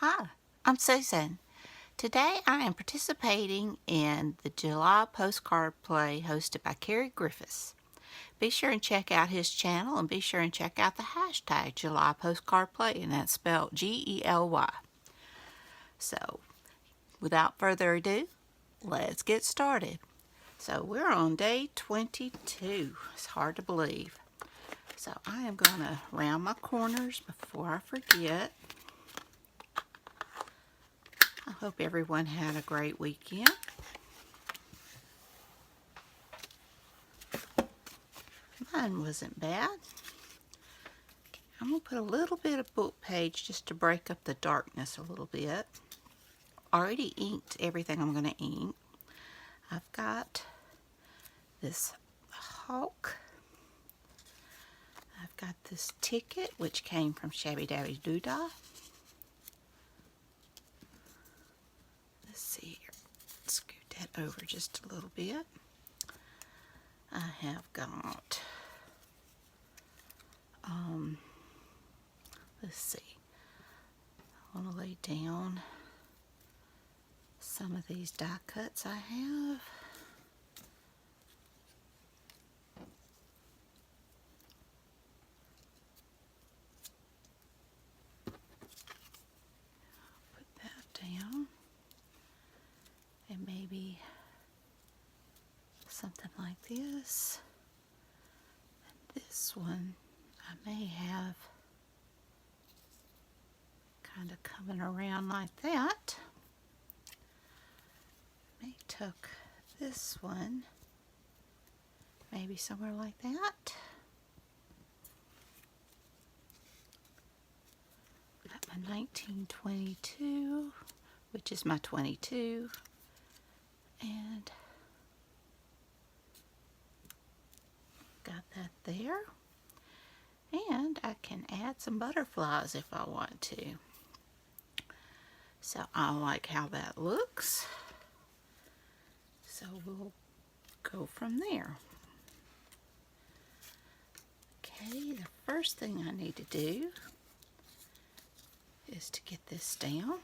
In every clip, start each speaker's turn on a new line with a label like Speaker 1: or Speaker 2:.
Speaker 1: Hi, I'm Susan. Today I am participating in the July postcard play hosted by Carrie Griffiths. Be sure and check out his channel and be sure and check out the hashtag GelyPostcardPlay, and that's spelled G-E-L-Y. So, without further ado, let's get started. So we're on day 22. It's hard to believe. So I am going to round my corners before I forget. I hope everyone had a great weekend. Mine wasn't bad. I'm going to put a little bit of book page just to break up the darkness a little bit. Already inked everything I'm going to ink. I've got this hawk. I've got this ticket, which came from Shabby Dabby Doodah. Let's see here. Scoot that over just a little bit. I have got, let's see. I want to lay down some of these die cuts I have. Put that down. And maybe something like this. And this one I may have kind of coming around like that. May tuck this one maybe somewhere like that. Got my 1922, which is my 22, and got that there. And I can add some butterflies if I want to. So I like how that looks. So we'll go from there. Okay, the first thing I need to do is to get this down.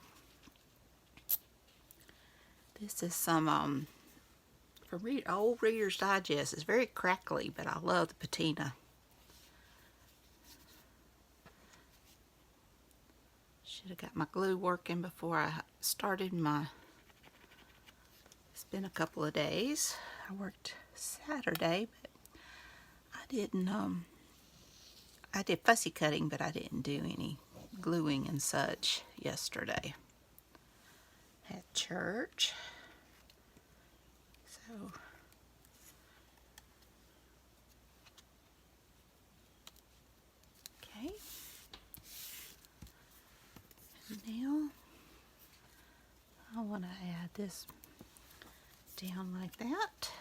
Speaker 1: This is some, for old Reader's Digest. It's very crackly, but I love the patina. Should have got my glue working before I started my, it's been a couple of days. I worked Saturday, but I didn't, I did fussy cutting, but I didn't do any gluing and such yesterday. Had church. So okay. And now I want to add this down like that.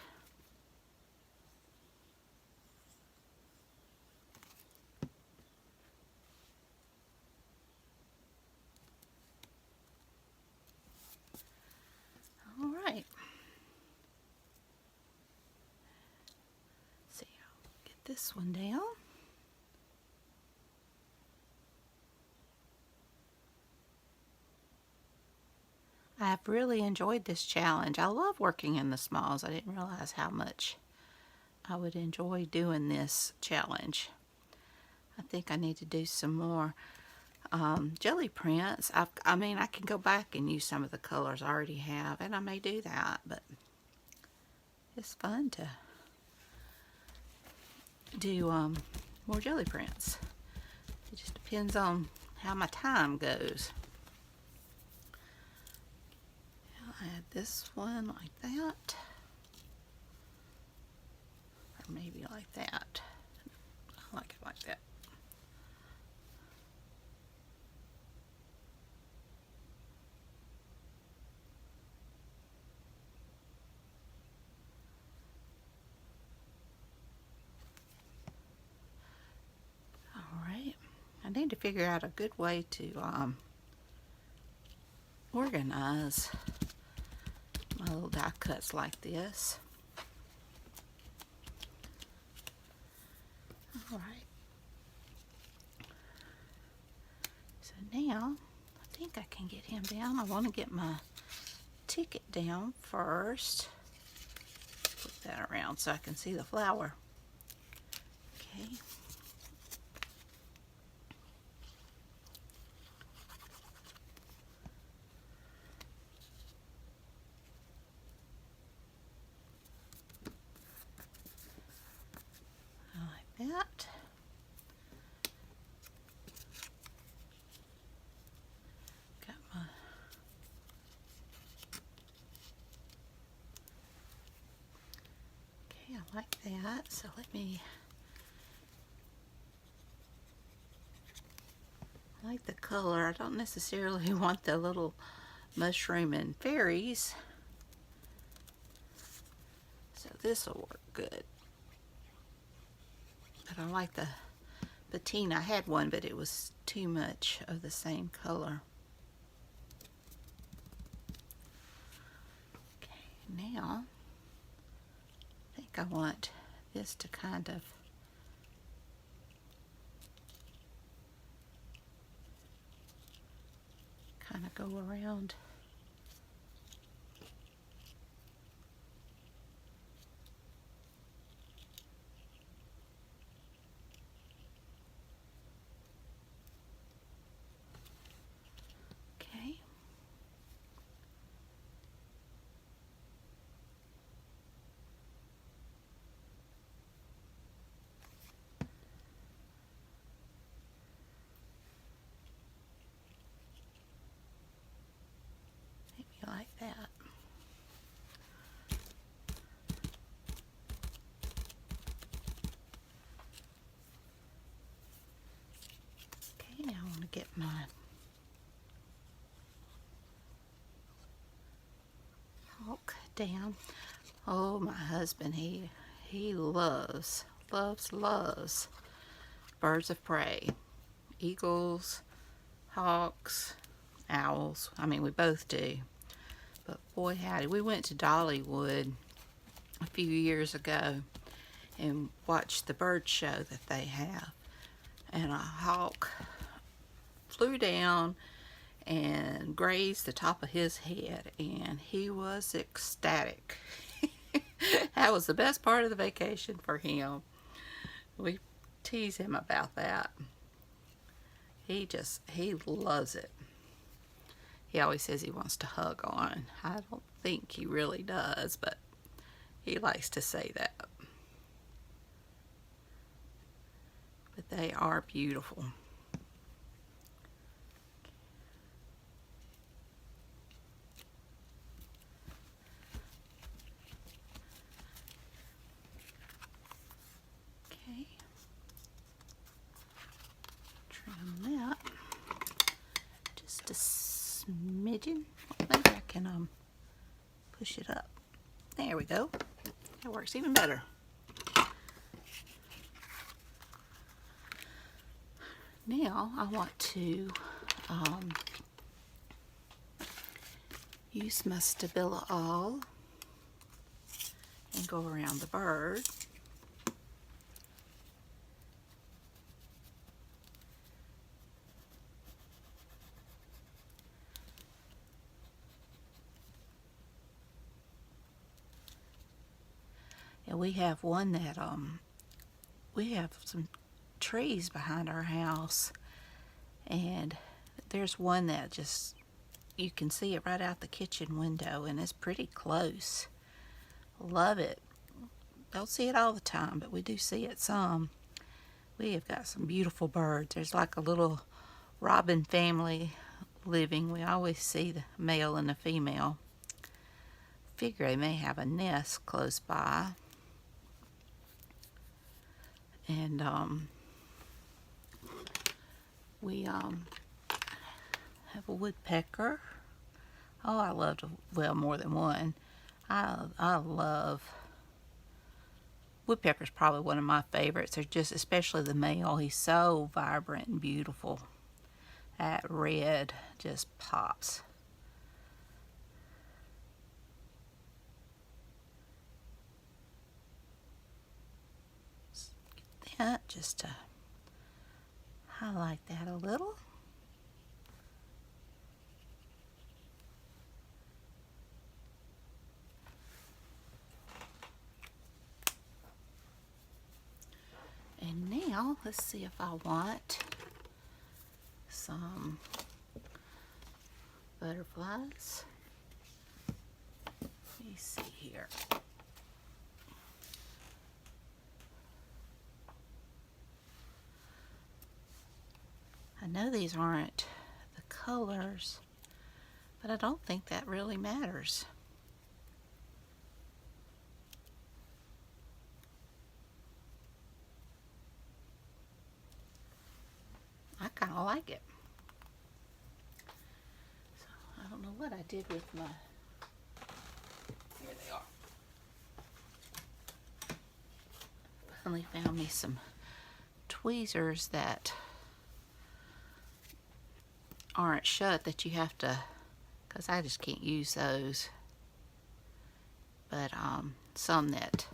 Speaker 1: All right. See, I'll get this one down. I've really enjoyed this challenge. I love working in the smalls. I didn't realize how much I would enjoy doing this challenge. I think I need to do some more jelly prints. I mean, I can go back and use some of the colors I already have, and I may do that, but it's fun to do more jelly prints. It just depends on how my time goes. I'll add this one like that, or maybe like that. I like it like that. I need to figure out a good way to organize my little die cuts like this. Alright. So now, I think think I can get him down. I want to get my ticket down first. Put that around so I can see the flower. Okay. Like that. Got my I like that, so let me, I like the color. I don't necessarily want the little mushroom and fairies, so this will work good. But I like the patina. I had one, but it was too much of the same color. Okay, now I think I want this to kind of go around. Okay. Maybe like that. Okay, now I want to get my hawk down. Oh, my husband, he loves birds of prey. Eagles, hawks, owls. I mean, we both do. But boy howdy, we went to Dollywood a few years ago and watched the bird show that they have. And a hawk flew down and grazed the top of his head, and he was ecstatic. That was the best part of the vacation for him. We tease him about that. He loves it. He always says he wants to hug on. I don't think he really does, but he likes to say that. But they are beautiful. Okay. Trim that just a smidgen. Maybe I can push it up. There we go. That works even better. Now I want to use my Stabila All and go around the bird. And we have one that we have some trees behind our house, and there's one that just, you can see it right out the kitchen window, and it's pretty close. Love it. Don't see it all the time, but we do see it some. We have got some beautiful birds. There's like a little robin family living. We always see the male and the female. Figure they may have a nest close by. And we have a woodpecker. Oh, I love, well, more than one. I love woodpecker's probably one of my favorites. They're just, especially the male, he's so vibrant and beautiful. That red just pops. Get that just to highlight that a little. And now let's see if I want some butterflies. Let me see here. I know these aren't the colors, but I don't think that really matters. I kind of like it. So I don't know what I did with my, here they are. Finally found me some tweezers that aren't shut, that you have to, because I just can't use those, but some that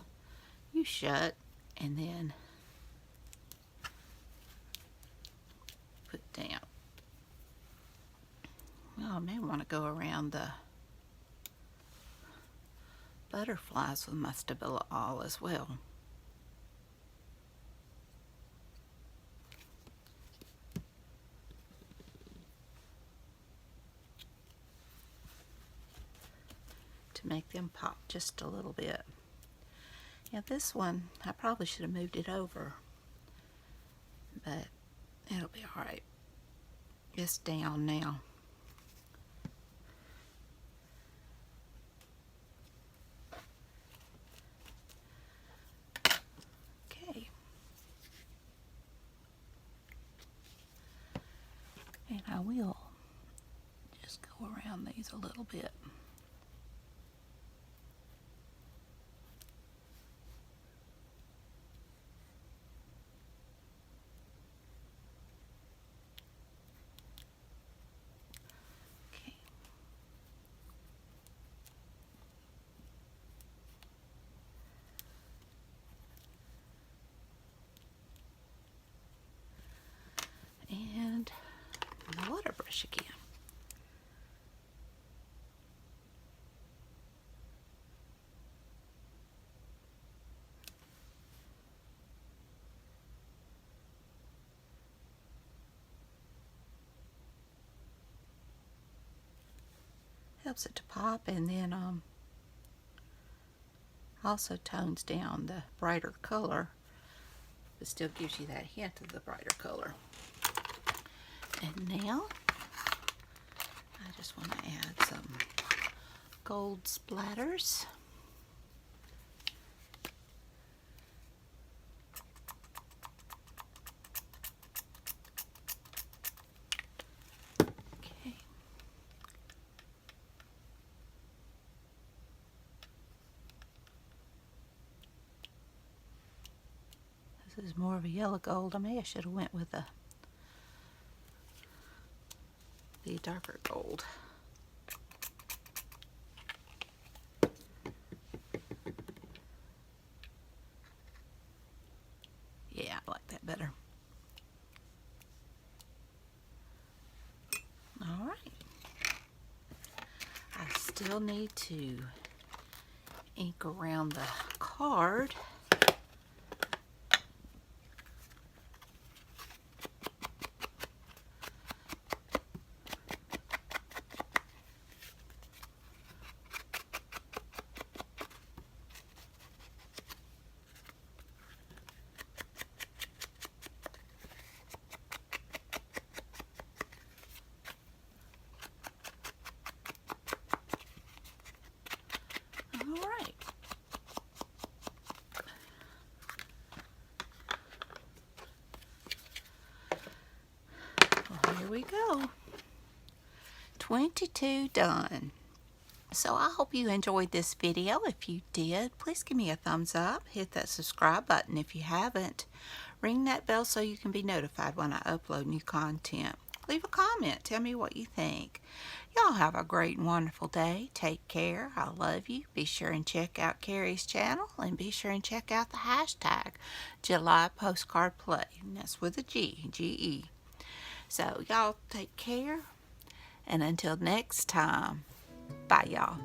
Speaker 1: you shut and then put down. Well, I may want to go around the butterflies with my Stabilo All as well. To make them pop just a little bit. Yeah, this one, I probably should have moved it over, but it'll be alright. It's down now. Okay. And I will just go around these a little bit. And the water brush again. Helps it to pop, and then also tones down the brighter color, but still gives you that hint of the brighter color. And now I just want to add some gold splatters. Okay. This is more of a yellow gold. I should have went with the darker gold. Yeah, I like that better. All right. I still need to ink around the card. Here we go. 22 done. So I hope you enjoyed this video. If you did, please give me a thumbs up. Hit that subscribe button if you haven't. Ring that bell so you can be notified when I upload new content. Leave a comment. Tell me what you think. Y'all have a great and wonderful day. Take care. I love you. Be sure and check out Carrie's channel, and be sure and check out the hashtag GelyPostcardPlay. And that's with a G, G-E. So y'all take care, and until next time, bye y'all.